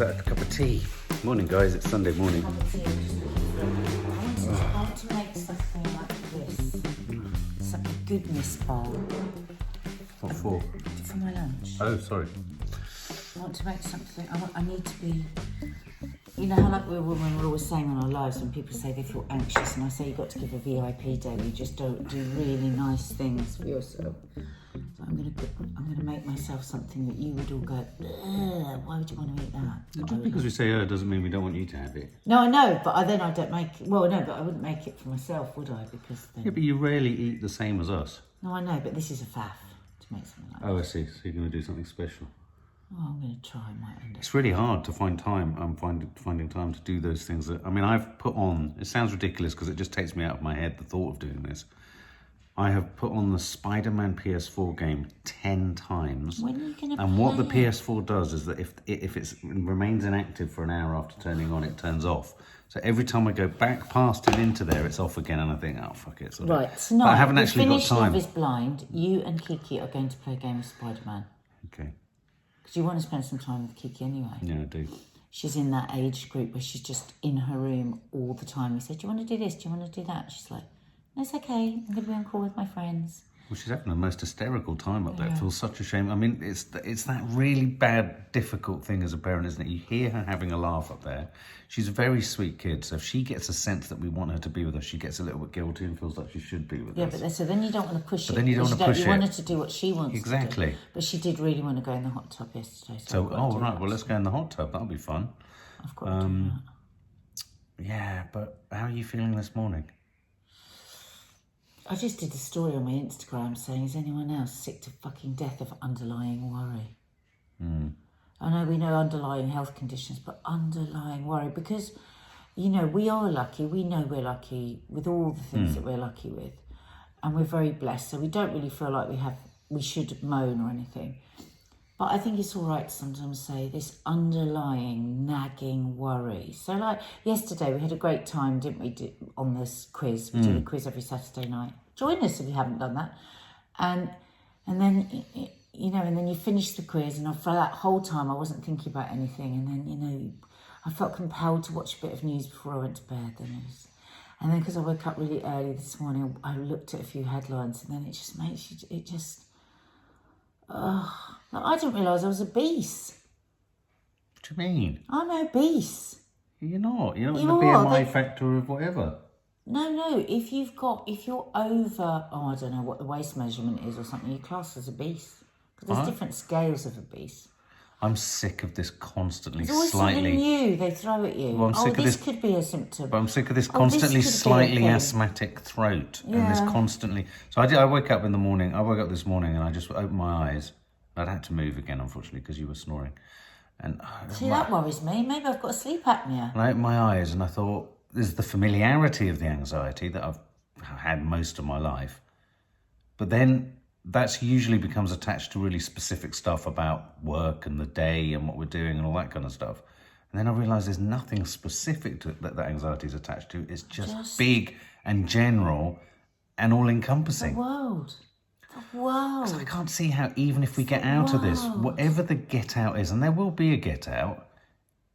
that a cup of tea? Morning, guys. It's Sunday morning. I want to make something like this. It's like a goodness bowl. What for? For my lunch. Oh, sorry. I want to make something. I need to be. You know how like when we're always saying on our lives when people say they feel anxious, and I say you've got to give a VIP day. You just don't do really nice things for yourself. So I'm gonna make myself something that you would all go, ugh, why would you want to eat that? Just because we say doesn't mean we don't want you to have it. No, I know, but then I don't make it. Well, no, but I wouldn't make it for myself, would I? Because then... Yeah, but you rarely eat the same as us. No, I know, but this is a faff to make something like that. Oh, I see. So you're going to do something special. Oh, I'm going to try. I might end up. It's really hard to find time. I'm finding time to do those things. I've put on. It sounds ridiculous because it just takes me out of my head the thought of doing this. I have put on the Spider-Man PS4 game 10 times. When are you going to And what the play it? PS4 does is that if it remains inactive for an hour after turning on, it turns off. So every time I go back past it into there, it's off again, and I think, oh fuck it. Right, tonight, but I haven't actually got time. Love is Blind, you and Kiki are going to play a game of Spider-Man. Okay. Because you want to spend some time with Kiki anyway. Yeah, I do. She's in that age group where she's just in her room all the time. We said, do you want to do this? Do you want to do that? She's like, no, it's okay. I'm going to be on call with my friends. Well, she's having the most hysterical time up there. It feels such a shame. I mean, it's that really bad, difficult thing as a parent, isn't it? You hear her having a laugh up there. She's a very sweet kid, so if she gets a sense that we want her to be with us, she gets a little bit guilty and feels like she should be with us. Yeah, but so then you don't want to push it. Then you don't want to push it. You want her to do what she wants Exactly. to do. But she did really want to go in the hot tub yesterday. So, right, well, let's go in the hot tub. That'll be fun. I've got to do that. Yeah, but how are you feeling this morning? I just did a story on my Instagram saying, is anyone else sick to fucking death of underlying worry? I know we know underlying health conditions, but underlying worry, because, you know, we are lucky. We know we're lucky with all the things that we're lucky with, and we're very blessed. So we don't really feel like we should moan or anything. But I think it's all right to sometimes say this underlying nagging worry. So like yesterday, we had a great time, didn't we, on this quiz. We do a quiz every Saturday night. Join us if you haven't done that. And then, you know, and then you finish the quiz, and for that whole time, I wasn't thinking about anything. And then, you know, I felt compelled to watch a bit of news before I went to bed. And then because I woke up really early this morning, I looked at a few headlines, and then it just makes you, I didn't realise I was obese. What do you mean? I'm obese. You're not. You're not in You the are. BMI factor of whatever. No. If you're over, I don't know what the waist measurement is or something, you're classed as obese. Because there's different scales of obese. I'm sick of this constantly There's always slightly... something new they throw at you. Well, I'm sick of this this... could be a symptom. But I'm sick of this constantly slightly asthmatic throat. And this constantly... So I woke up in the morning, I woke up this morning and I just opened my eyes. I'd had to move again, unfortunately, because you were snoring. And See, that worries me. Maybe I've got a sleep apnea. And I opened my eyes and I thought, there's the familiarity of the anxiety that I've had most of my life. But then that's usually becomes attached to really specific stuff about work and the day and what we're doing and all that kind of stuff. And then I realised there's nothing specific to that anxiety is attached to. It's just big and general and all-encompassing. The world. Because I can't see how, even if we get out of this, whatever the get out is, and there will be a get out,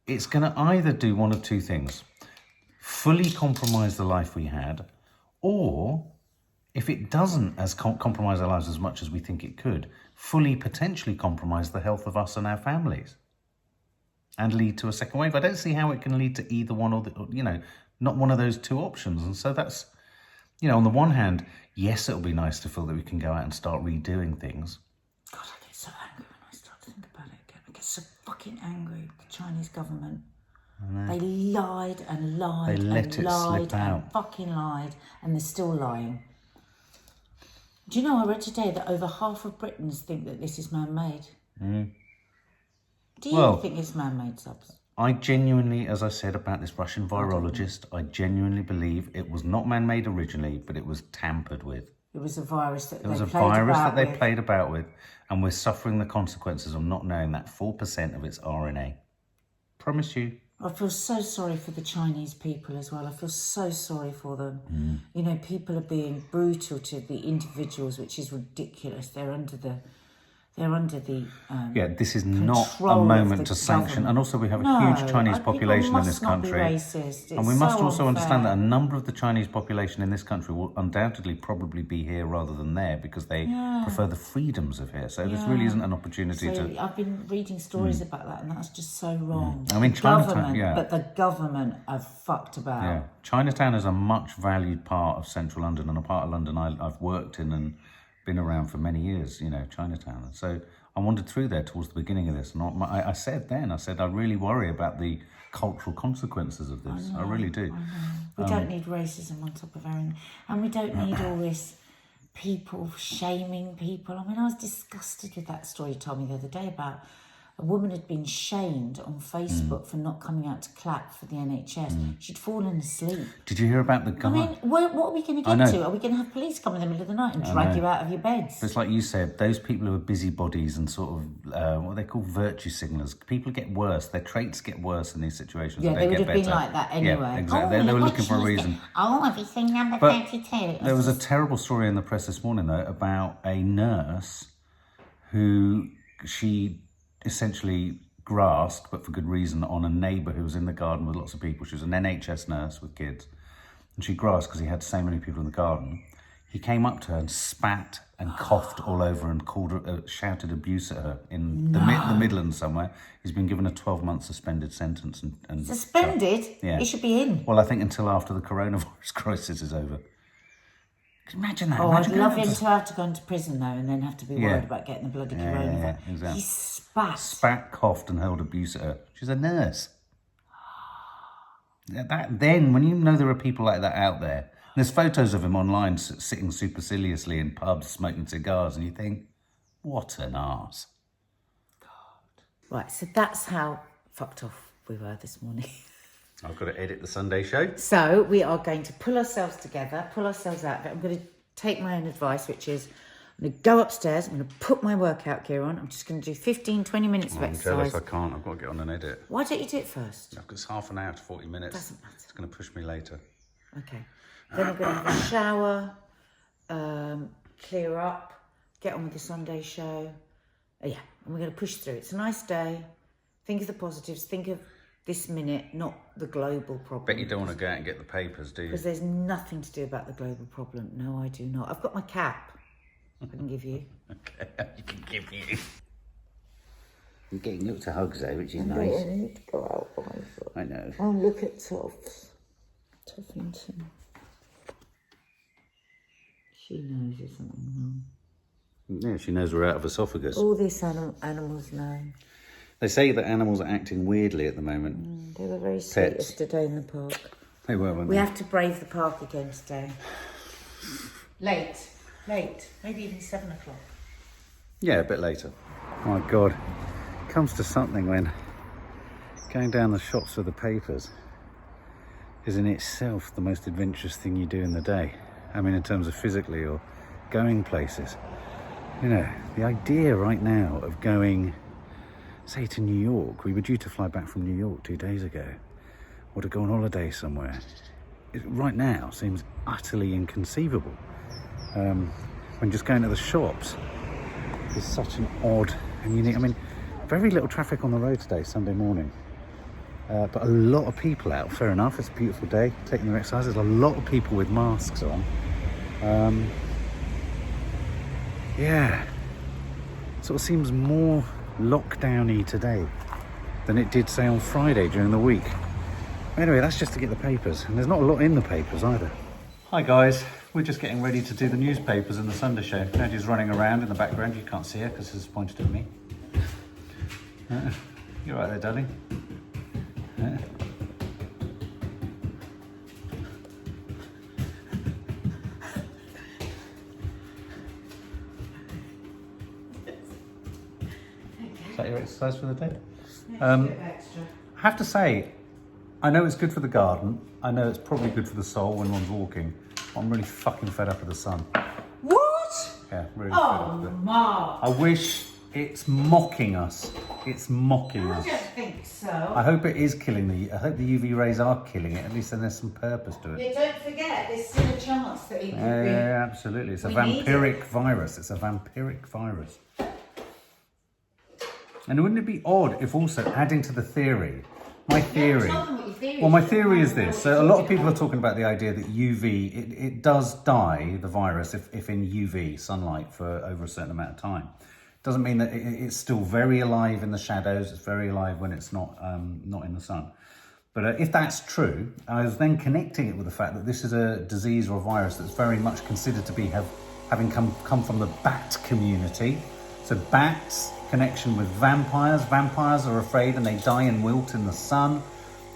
it's going to either do one of two things. Fully compromise the life we had, or if it doesn't compromise our lives as much as we think it could, fully potentially compromise the health of us and our families and lead to a second wave. I don't see how it can lead to either one or not one of those two options. And so that's, on the one hand, yes, it'll be nice to feel that we can go out and start redoing things. God, I get so angry when I start to think about it again. I get so fucking angry with the Chinese government. They lied and lied and fucking lied, and they're still lying. Do you know, I read today that over half of Britons think that this is man-made. Do you think it's man-made, Subs? I genuinely, as I said about this Russian virologist, I genuinely believe it was not man-made originally, but it was tampered with. It was a virus that they played about with, and we're suffering the consequences of not knowing that 4% of its RNA. Promise you. I feel so sorry for the Chinese people as well. I feel so sorry for them. You know, people are being brutal to the individuals, which is ridiculous. They're under the They're under the this is not a control of moment the to sanction. government. And also we have a No, huge Chinese people population in this must not be country. racist. And we It's must so also understand that a unfair. number of the Chinese population in this country will undoubtedly probably be here rather than there because they prefer the freedoms of here. So this really isn't an opportunity So to... I've been reading stories about that, and that's just so wrong. I mean, Chinatown, But the government have fucked about. Yeah, Chinatown is a much valued part of central London and a part of London I've worked in and been around for many years, you know, Chinatown. So I wandered through there towards the beginning of this, and I said I really worry about the cultural consequences of this. I really do. We don't need racism on top of everything, and we don't need all this people shaming people. I mean, I was disgusted with that story you told me the other day about a woman had been shamed on Facebook for not coming out to clap for the NHS. She'd fallen asleep. Did you hear about the guy? I mean, what are we going to get to? Are we going to have police come in the middle of the night and drag you out of your beds? But it's like you said, those people who are busybodies and sort of, what they call virtue signallers, people get worse. Their traits get worse in these situations. Yeah, they would have better. been like that anyway. Yeah, exactly. They were looking for a reason. Everything number But 32. there was a terrible story in the press this morning, though, about a nurse who she essentially grasped, but for good reason, on a neighbour who was in the garden with lots of people. She was an NHS nurse with kids. And she grasped because he had so many people in the garden. He came up to her and spat and coughed all over and called her, shouted abuse at her in the Midlands somewhere. He's been given a 12-month suspended sentence. And Suspended? Yeah. He should be in. Well, I think until after the coronavirus crisis is over. Can you imagine that? Oh, Imagine I'd love going him up to have to go into prison, though, and then have to be worried about getting the bloody coronavirus. Yeah, exactly. He spat. Spat, coughed and hurled abuse at her. She's a nurse. Then, when you know there are people like that out there, there's photos of him online sitting superciliously in pubs smoking cigars, and you think, what an arse. Right, so that's how fucked off we were this morning. I've got to edit the Sunday show. So we are going to pull ourselves together, pull ourselves out of it. I'm going to take my own advice, which is I'm going to go upstairs, I'm going to put my workout gear on. I'm just going to do 15, 20 minutes of I'm exercise. jealous I can't. I've got to get on and edit. Why don't you do it first? I've got half an hour to 40 minutes. Doesn't matter. It's going to push me later. Okay. Then I'm going to have a shower, clear up, get on with the Sunday show. Yeah, and we're going to push through. It's a nice day. Think of the positives. Think of this minute, not the global problem. Bet you don't want to go out and get the papers, do you? Because there's nothing to do about the global problem. No, I do not. I've got my cap. I can give you. Okay, you can give you. You're getting lots of hugs though, which is nice. I need to go out by my foot. I know. Oh, look at Toffington. She knows there's something wrong. Yeah, she knows we're out of esophagus. All these animals know. They say that animals are acting weirdly at the moment. They were very sweet yesterday in the park. They were, weren't We they? have to brave the park again today. Late, maybe even 7 o'clock. Yeah, a bit later. My God, it comes to something when going down the shops with the papers is in itself the most adventurous thing you do in the day. I mean, in terms of physically or going places. You know, the idea right now of going, say, to New York. We were due to fly back from New York 2 days ago, or to go on holiday somewhere. It right now seems utterly inconceivable. When just going to the shops is such an odd and unique. I mean, very little traffic on the road today, Sunday morning. But a lot of people out. Fair enough, it's a beautiful day, taking their exercise. There's a lot of people with masks on. Yeah, sort of seems more lockdown-y today than it did, say, on Friday during the week. Anyway, that's just to get the papers, and there's not a lot in the papers either. Hi guys, we're just getting ready to do the newspapers and the Sunday show. Nadia's running around in the background. You can't see her because she's pointed at me. You're right there, darling. Is that your exercise for the day? I have to say, I know it's good for the garden. I know it's probably good for the soul when one's walking. I'm really fucking fed up with the sun. What? Yeah, really fed up with it. Mark. I wish it's mocking us. It's mocking us. I don't think so. I hope it is killing I hope the UV rays are killing it. At least then there's some purpose to it. Yeah, don't forget, there's still a chance that it could be. Yeah, absolutely. It's a vampiric virus. It's a vampiric virus. And wouldn't it be odd if also adding to the theory, my theory, tell them what your theory well, my is. theory is this. So a lot of people are talking about the idea that UV, it does die, the virus, if in UV sunlight for over a certain amount of time. Doesn't mean that it's still very alive in the shadows. It's very alive when it's not in the sun. But if that's true, I was then connecting it with the fact that this is a disease or a virus that's very much considered to be having come from the bat community. So bats, connection with vampires. Vampires are afraid and they die and wilt in the sun.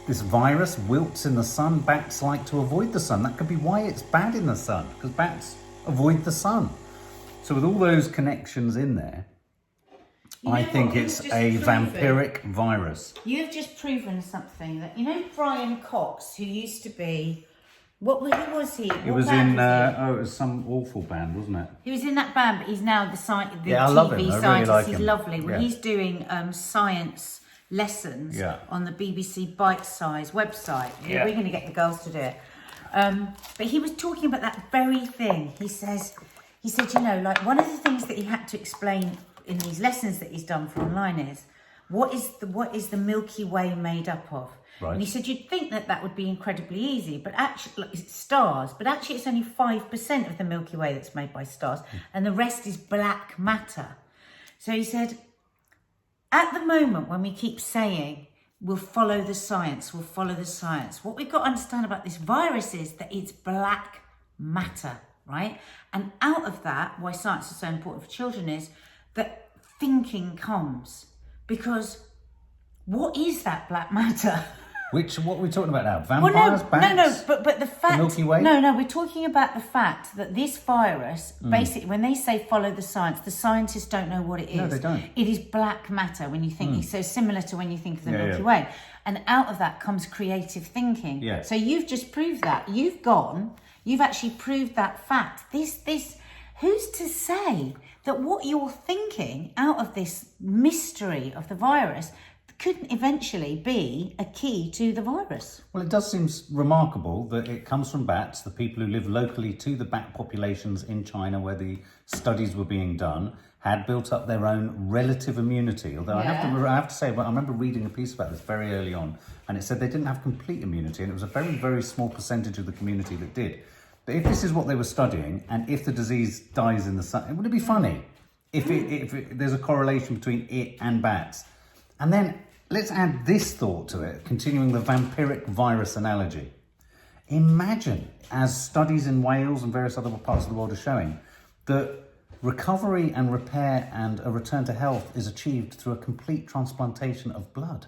This virus wilts in the sun. Bats like to avoid the sun. That could be why it's bad in the sun, because bats avoid the sun. So with all those connections in there, I think it's a vampiric virus. You have just proven something that, you know, Brian Cox, who used to be, who was he? It was in, it was some awful band, wasn't it? He was in that band, but he's now the TV I love him. I really scientist. like He's him. lovely. Well, Yeah. he's doing science lessons on the BBC Bite Size website. Yeah. We're going to get the girls to do it. But he was talking about that very thing. He said, you know, like one of the things that he had to explain in these lessons that he's done for online is what is the Milky Way made up of? Right. And he said you'd think that would be incredibly easy, but actually it's stars, but actually it's only 5% of the Milky Way that's made by stars, and the rest is black matter. So he said, at the moment when we keep saying we'll follow the science, what we've got to understand about this virus is that it's black matter, right? And out of that, why science is so important for children is that thinking comes, because what is that black matter? What are we talking about now? Vampires, bats? No, but the fact... The Milky Way? No, we're talking about the fact that this virus, basically, when they say follow the science, the scientists don't know what it is. No, they don't. It is black matter when you think, so similar to when you think of the Milky Way. And out of that comes creative thinking. Yeah. So you've just proved that. You've actually proved that fact. Who's to say that what you're thinking out of this mystery of the virus couldn't eventually be a key to the virus? Well, it does seem remarkable that it comes from bats, the people who live locally to the bat populations in China where the studies were being done, had built up their own relative immunity. Although I have to say, well, I remember reading a piece about this very early on, and it said they didn't have complete immunity, and it was a very, very small percentage of the community that did. But if this is what they were studying, and if the disease dies in the sun, would it be funny if there's a correlation between it and bats? And then let's add this thought to it, continuing the vampiric virus analogy. Imagine, as studies in Wales and various other parts of the world are showing, that recovery and repair and a return to health is achieved through a complete transplantation of blood,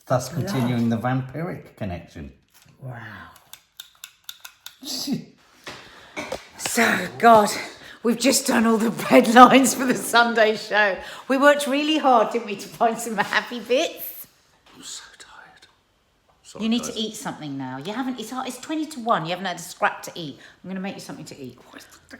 thus continuing the vampiric connection. Wow. So, God, we've just done all the headlines for the Sunday show. We worked really hard, didn't we, to find some happy bits? I'm so tired. Sorry, You need guys. to eat something now. You haven't. It's 20 to 1. You haven't had a scrap to eat. I'm going to make you something to eat.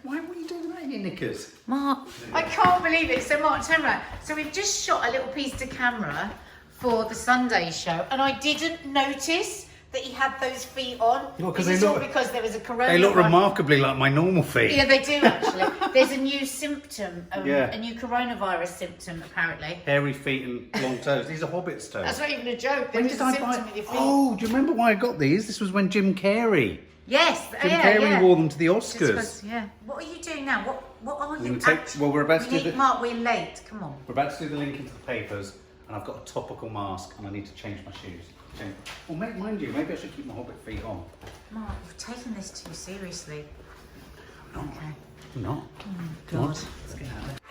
Why were you doing that in your knickers? Mark, I can't believe it. So, Mark, turn around. So we've just shot a little piece to camera for the Sunday show, and I didn't notice that he had those feet on. Well, 'cause This they is all look- because there was a coronavirus. They look remarkably like my normal feet. Yeah, they do actually. There's a new symptom, Yeah. a new coronavirus symptom apparently. Hairy feet and long toes. These are hobbit's toes. That's not even a joke. There When was did a I symptom buy? with your feet. Oh, do you remember why I got these? This was when Jim Carrey. Yes, Jim Carrey wore them to the Just Oscars. 'cause- yeah. What are you doing now? What are you? We're about to do the. Mark, we're late. Come on. We're about to do the link into the papers, and I've got a topical mask, and I need to change my shoes. Well, mind you, maybe I should keep my hobbit feet on. Mark, you've taken this too seriously. No, Okay. I'm not. God.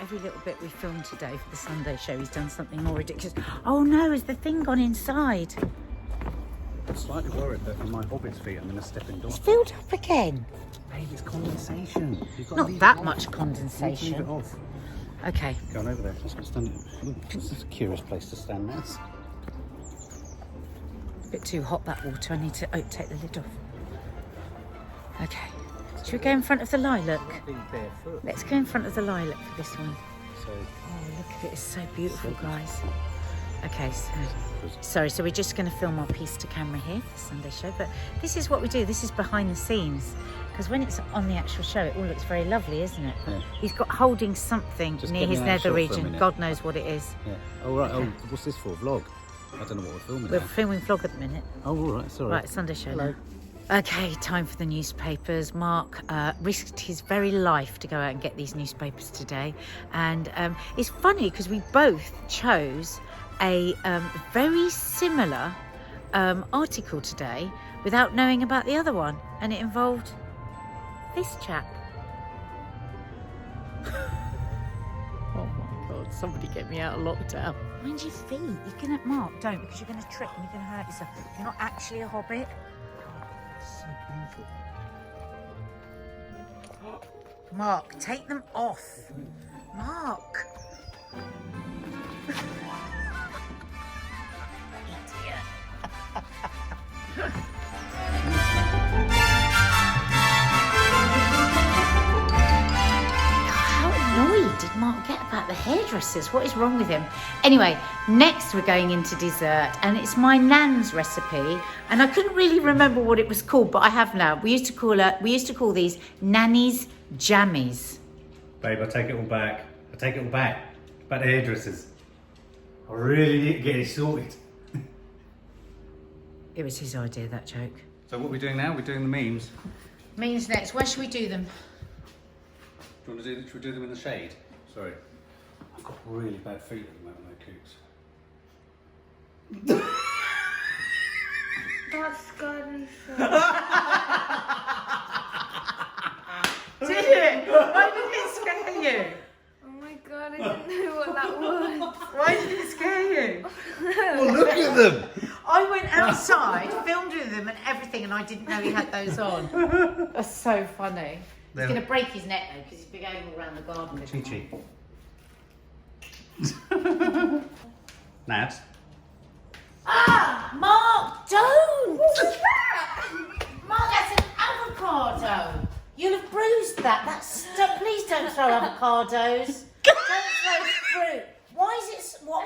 Every little bit we filmed today for the Sunday show, he's done something more ridiculous. Oh no, has the thing gone inside? I'm slightly worried that with my hobbit's feet, I'm going to step indoors. It's filled up again. Babe, it's condensation. You've got to Not leave that it much off. condensation. Leave it off. Okay. Go on over there. Let's go stand. This is a curious place to stand now. A bit too hot, that water. I need to take the lid off. Okay. Should we go in front of the lilac? Barefoot. Let's go in front of the lilac for this one. So Oh, look at it. It's so beautiful, guys. Okay, so sorry, so we're just going to film our piece to camera here for Sunday show, but this is what we do. This is behind the scenes, because when it's on the actual show, it all looks very lovely, isn't it? Yeah. He's got holding something Just near get me his in that nether shot for a region. minute. God knows what it is. Yeah. Oh, right. Okay. Oh, what's this for? Vlog? I don't know what we're filming We're now. filming vlog at the minute. Oh, all right. Sorry. Right, Sunday show Hello. now. Okay, time for the newspapers. Mark risked his very life to go out and get these newspapers today. And it's funny because we both chose a very similar article today without knowing about the other one. And it involved this chap. Oh my God, somebody get me out of lockdown. Mind your feet. You can, Mark, don't, because you're going to trip and you're going to hurt yourself. You're not actually a hobbit. So painful. Mark, take them off. Mark. Idiot. How annoyed did Mark get about the hairdressers? What is wrong with him? Anyway, next we're going into dessert, and it's my nan's recipe, and I couldn't really remember what it was called, but I have now. We used to call these Nanny's jammies. Babe, I take it all back. I take it all back. About the hairdressers. I really need to get it sorted. It was his idea, that joke. So what are we doing now? We're doing the memes. Means next. Where should we do them? Do you want to do? Should we do them in the shade? Sorry. I've got really bad feet at the moment, though, Cooks. That scared me so. Did it? Why did it scare you? Oh my god, I didn't know what that was. Why did it scare you? Well, look at them. I went outside, filmed with them and everything, and I didn't know he had those on. That's so funny. He's going to break his neck though, because he's been going all around the garden. Chi-chi. Nads. Ah! Mark, don't! What was that? Mark, that's an avocado. You'll have bruised that. Please don't throw avocados. Don't throw fruit. Why is it... What?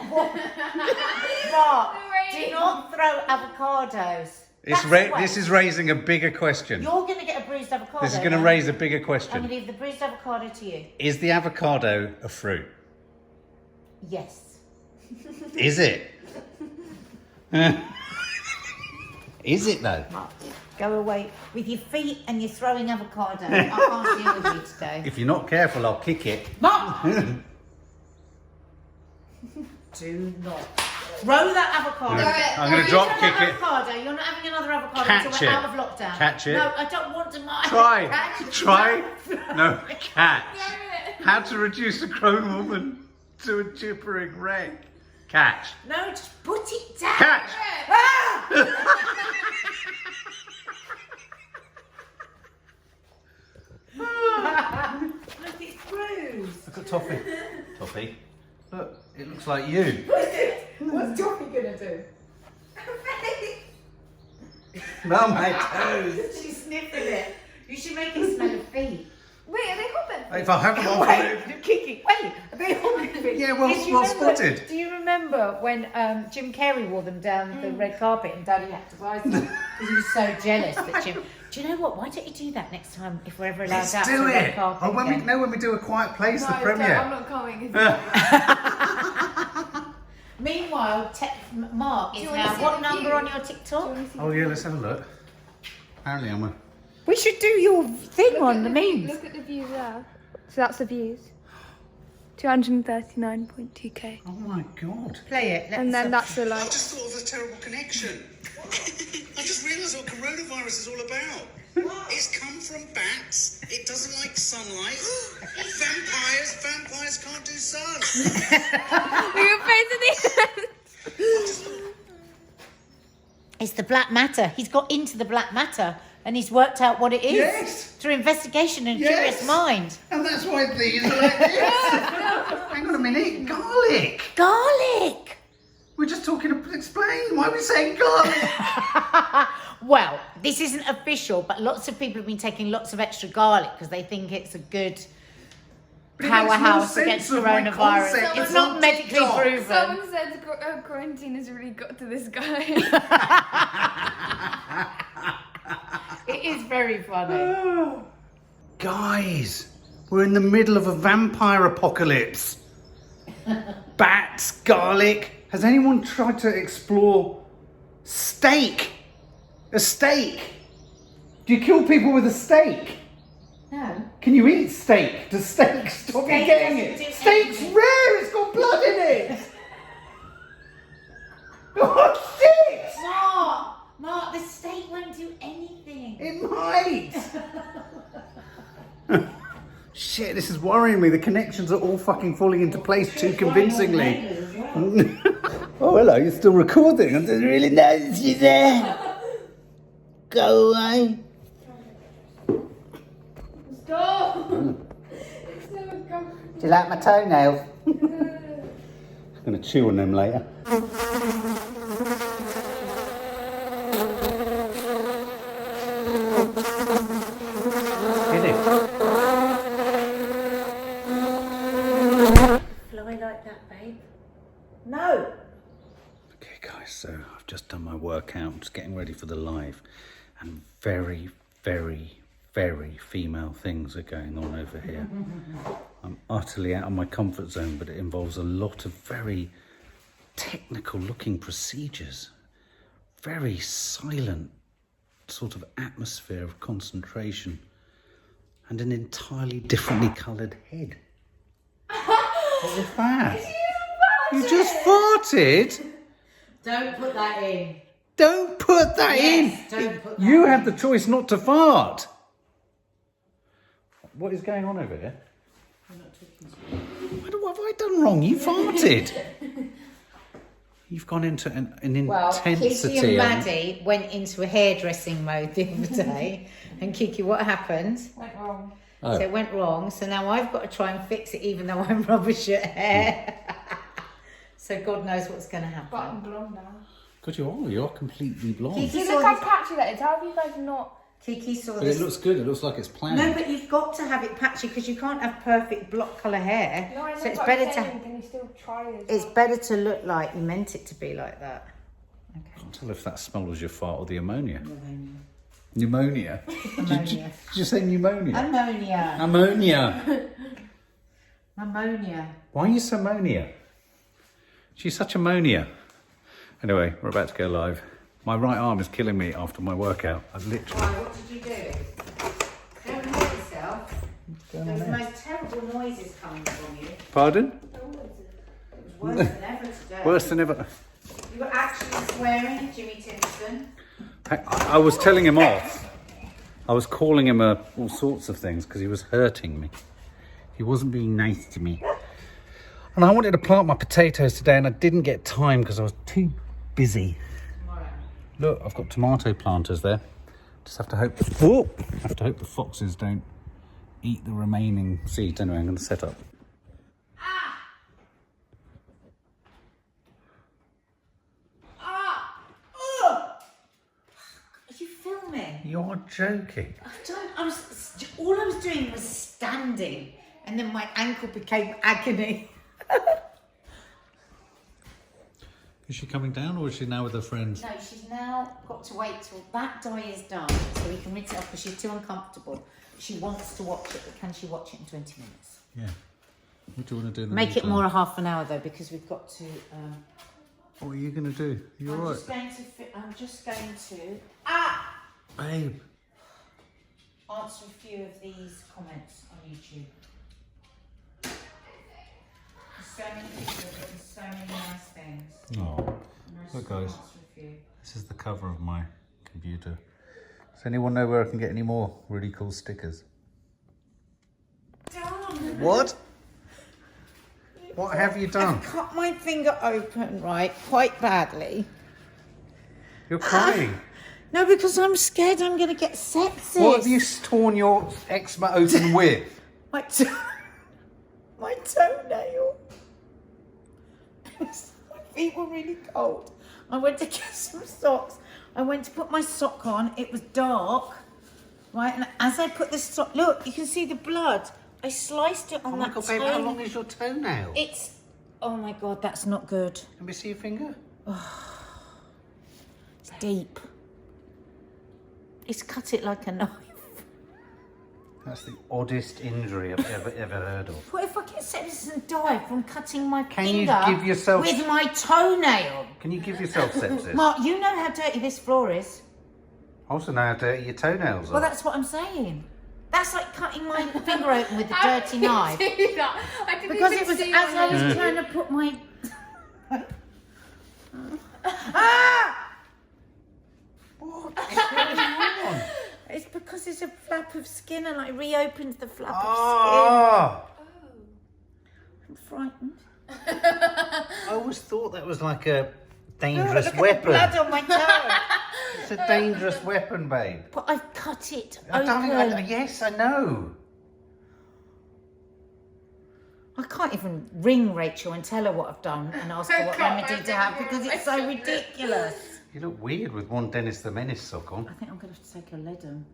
Mark, do not throw avocados. This is raising a bigger question. You're going to get a bruised avocado. This is going to raise a bigger I'm question. going to leave the bruised avocado to you. Is the avocado a fruit? Yes. Is it? Is it though? Mark, go away with your feet and you're throwing avocado. I can't deal with you today. If you're not careful, I'll kick it. Mark! Do not throw that avocado. I'm going to drop kick it. Avocado. You're not having another avocado Catch until we're it. out of lockdown. Catch it. No, I don't want to. Try. Catch. No, catch. How to reduce a grown woman to a gibbering wreck. Catch. No, just put it down. Catch. Ah! Look, it's bruised. Look at Toffee. Toffee. Look, it looks like you. What's Toffee gonna do? No, my toes. She's sniffing it. You should make it smell of feet. Wait, are they hobbits? If I have them on Wait, you're kicking. Wait, are they hobbit? Yeah, well Did you remember- spotted. Do you remember when the Carrey wore them down the red carpet and Daddy had to buy them because he was so jealous that Jim. Do you know what? Why don't you do that next time if we're ever allowed Let's out to do the red it. carpet? Oh, when we again? when we do a quiet place, the I'm premiere. not coming. Meanwhile, Mark is you wanna now see what the number view? on your TikTok? Oh yeah, let's have a look. Apparently I'm a... We should do your thing on the memes. Look at the views there. So that's the views. 239.2k. Oh my god. Play it. And then that's the I like. just thought of a terrible connection. I just realised what coronavirus is all about. It's come from bats. It doesn't like sunlight. Vampires can't do sun. Your face at the It's the black matter. He's got into the black matter and he's worked out what it is. Yes. Through investigation and Yes. curious mind. And that's why these are like this. Hang on a minute. Garlic. Garlic. We're just talking to explain. Why are we saying garlic? Well, this isn't official, but lots of people have been taking lots of extra garlic because they think it's a good powerhouse against coronavirus. It's not medically proven. Someone said quarantine has really got to this guy. It is very funny. Guys, we're in the middle of a vampire apocalypse. Bats, garlic. Has anyone tried to explore steak? A steak? Do you kill people with a steak? No. Can you eat steak? Does steak stop you getting it? Steak's rare, it's got blood in it! Oh, shit! Mark, the steak won't do anything. It might! Shit, this is worrying me. The connections are all fucking falling into place too convincingly. Oh, hello, you're still recording. I didn't really notice you there. Go away. Stop! Do you like my toenails? I'm going to chew on them later. Get it? Fly like that, babe. No! Okay, guys, so I've just done my workout. I'm just getting ready for the live. And very, very, very female things are going on over here. I'm utterly out of my comfort zone, but it involves a lot of very technical looking procedures. Very silent sort of atmosphere of concentration. And an entirely differently coloured head. What was that? You just farted? Don't put that in. Don't put that in. Don't put that You have the choice not to fart. What is going on over here? What have I done wrong? You farted. You've gone into an intensity. Kiki and Maddie went into a hairdressing mode the other day. And Kiki, what happened? Went wrong. Oh. So it went wrong. So now I've got to try and fix it even though I'm rubbish at hair. So God knows what's going to happen. But I'm blonde now. God, you're completely blonde. Kiki You saw look how this- patchy that is. How have you guys not? Kiki saw But this. it looks good. It looks like it's planned. No, but you've got to have it patchy because you can't have perfect block colour hair. No, I so it's know, better but to. Can you still try this? It's better to look like you meant it to be like that. I can't tell if that smell was your fart or the ammonia. Pneumonia? Ammonia. Did you say pneumonia? Ammonia. Ammonia. Ammonia. Why are you so ammonia? She's such ammonia. Anyway, we're about to go live. My right arm is killing me after my workout. I literally... Why, what did you do? Don't hurt yourself. There was the most terrible noises coming from you. Pardon? It was worse than ever today. Worse than ever. You were actually swearing at Jimmy Timpson. I was telling him off. I was calling him all sorts of things because he was hurting me. He wasn't being nice to me. And I wanted to plant my potatoes today and I didn't get time because I was too busy. Tomorrow. Look, I've got tomato planters there. Just have to hope the foxes don't eat the remaining seeds. Anyway, I'm going to set up. Are you filming? You're joking. All I was doing was standing, and then my ankle became agony. Is she coming down or is she now with her friends? No, she's now got to wait till that dye is done so we can rinse it off because she's too uncomfortable. She wants to watch it, but can she watch it in 20 minutes? Yeah. What do you want to do in the Make it meantime? more a half an hour though because we've got to... What are you going to do? You're right. I'm just going to Babe. answer a few of these comments on YouTube. So many people have written so many nice things. Oh, And I just look wanna guys, answer a few. this is the cover of my computer. Does anyone know where I can get any more really cool stickers? What? What have you done? I've cut my finger open, right, quite badly. You're crying. No, because I'm scared I'm going to get sepsis. What have you torn your eczema open with? My toenail. My feet were really cold. I went to get some socks. I went to put my sock on. It was dark, right? And as I put this sock, look, you can see the blood I sliced it on Oh my that God, babe, how long is your toenail? It's... Oh my God, that's not good. Let me see your finger. It's deep. It's cut it like a knife. That's the oddest injury I've ever heard of. What if I get sepsis and die from cutting my Can finger you give yourself... with my toenail? Can you give yourself sepsis? Mark, you know how dirty this floor is. I also know how dirty your toenails are. Well, that's what I'm saying. That's like cutting my finger open with a How dirty did you knife. do that? I didn't Because even it was see as I my was trying to put my... Ah! What is going on? It's because there's a flap of skin and I reopened the flap of Oh! skin. I'm frightened. I always thought that was like a Oh, dangerous look at the weapon. blood on my toe. It's a dangerous weapon, babe. But I've cut it Darling, open. yes, I know. I can't even ring Rachel and tell her what I've done and ask her what remedy to have because it's so ridiculous. You look weird with one Dennis the Menace sock on. I think I'm going to have to take a lead-on.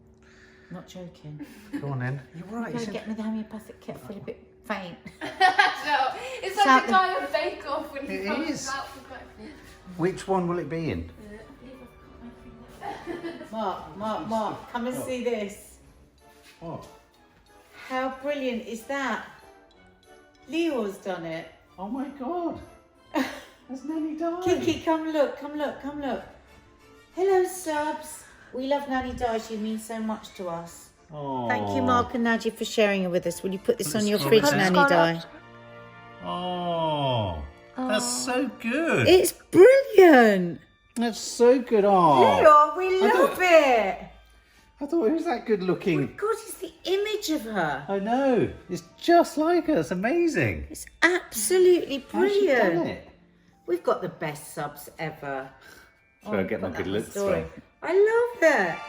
Not joking. Go on then. You're right. I'm going to get me the homeopathic kit. I feel a bit faint. No, it's like Shout the guy on Bake Off when he It comes is. out the back. Which one will it be in? Mark, come and see this. What? How brilliant is that? Leo's done it. Oh my God. Has Nanny died? Kiki, come look. Hello, subs. We love Nanny Di. She means so much to us. Oh. Thank you, Mark and Nadia, for sharing it with us. Will you put this Put on this your on fridge, there. Nanny Di? Oh. That's so good. It's brilliant. That's so good. Oh. Leo, we love it. I thought it was that good looking. God, it's the image of her. I know. It's just like her. It's amazing. It's absolutely How's she done brilliant. it? We've got the best subs ever. Sorry, I get my put good that in the looks story. from. I love that.